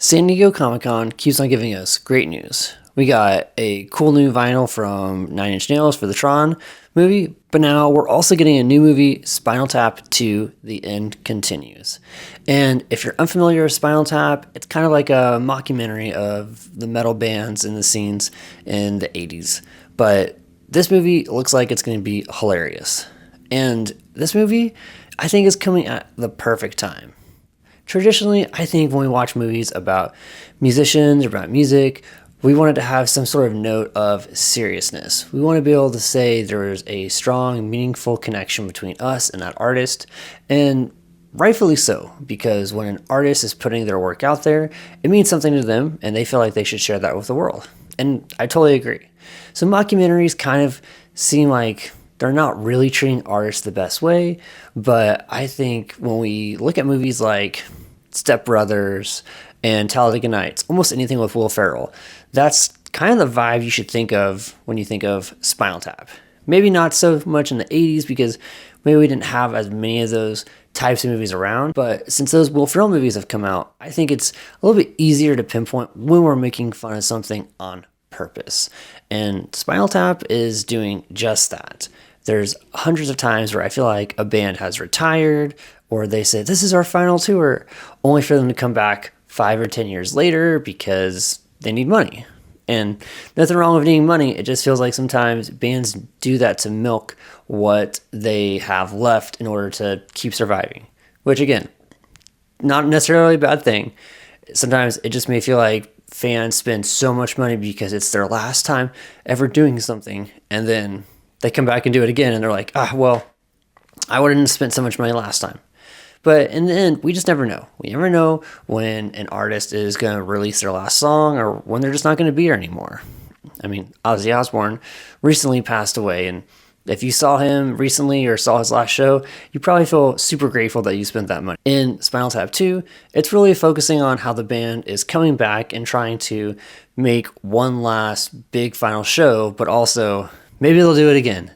San Diego Comic-Con keeps on giving us great news. We got a cool new vinyl from Nine Inch Nails for the Tron movie, but now we're also getting a new movie, Spinal Tap 2, The End Continues. And if you're unfamiliar with Spinal Tap, it's kind of like a mockumentary of the metal bands and the scenes in the 80s. But this movie looks like it's going to be hilarious. And this movie, I think, is coming at the perfect time. Traditionally, I think when we watch movies about musicians or about music, we want it to have some sort of note of seriousness. We want to be able to say there's a strong, meaningful connection between us and that artist, and rightfully so, because when an artist is putting their work out there, it means something to them, and they feel like they should share that with the world. And I totally agree. So mockumentaries kind of seem like they're not really treating artists the best way, but I think when we look at movies like Step Brothers and Talladega Nights, almost anything with Will Ferrell, that's kind of the vibe you should think of when you think of Spinal Tap. Maybe not so much in the 80s because maybe we didn't have as many of those types of movies around, but since those Will Ferrell movies have come out, I think it's a little bit easier to pinpoint when we're making fun of something on purpose. And Spinal Tap is doing just that. There's hundreds of times where I feel like a band has retired or they say, this is our final tour, only for them to come back 5 or 10 years later because they need money. And nothing wrong with needing money. It just feels like sometimes bands do that to milk what they have left in order to keep surviving, which again, not necessarily a bad thing. Sometimes it just may feel like fans spend so much money because it's their last time ever doing something, and then they come back and do it again, and they're like, well, I wouldn't have spent so much money last time. But in the end, we just never know. We never know when an artist is going to release their last song or when they're just not going to be here anymore. I mean, Ozzy Osbourne recently passed away, and if you saw him recently or saw his last show, you probably feel super grateful that you spent that money. In Spinal Tap 2, it's really focusing on how the band is coming back and trying to make one last big final show, but also maybe they'll do it again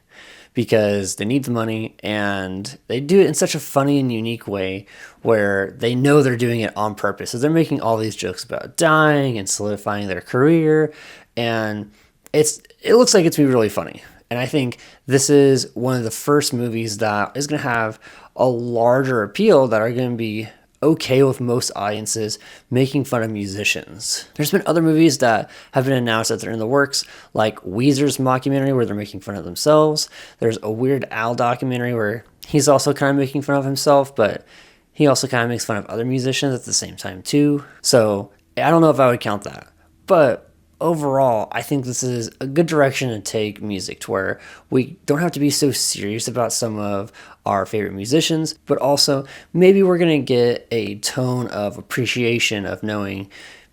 because they need the money, and they do it in such a funny and unique way where they know they're doing it on purpose. So they're making all these jokes about dying and solidifying their career, and it looks like it's going to be really funny. And I think this is one of the first movies that is going to have a larger appeal, that are going to be okay with most audiences making fun of musicians. There's been other movies that have been announced that they're in the works, like Weezer's mockumentary where they're making fun of themselves. There's a Weird Al documentary where he's also kind of making fun of himself, but he also kind of makes fun of other musicians at the same time too. So I don't know if I would count that. But overall, I think this is a good direction to take music, to where we don't have to be so serious about some of our favorite musicians, but also maybe we're going to get a tone of appreciation of knowing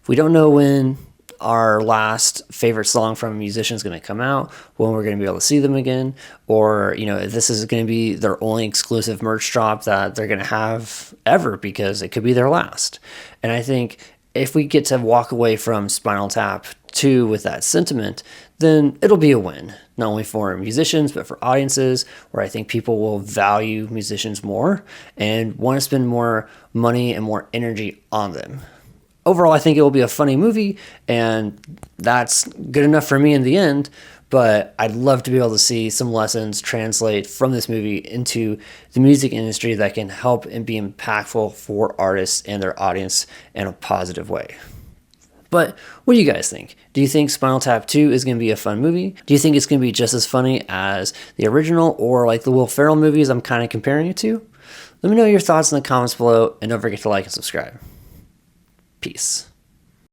we don't know when our last favorite song from a musician is going to come out, when we're going to be able to see them again, or, if this is going to be their only exclusive merch drop that they're going to have ever, because it could be their last. And I think if we get to walk away from Spinal Tap 2 with that sentiment, then it'll be a win, not only for musicians, but for audiences, where I think people will value musicians more and want to spend more money and more energy on them. Overall, I think it will be a funny movie, and that's good enough for me in the end. But I'd love to be able to see some lessons translate from this movie into the music industry that can help and be impactful for artists and their audience in a positive way. But what do you guys think? Do you think Spinal Tap 2 is going to be a fun movie? Do you think it's going to be just as funny as the original, or like the Will Ferrell movies I'm kind of comparing it to? Let me know your thoughts in the comments below, and don't forget to like and subscribe. Peace.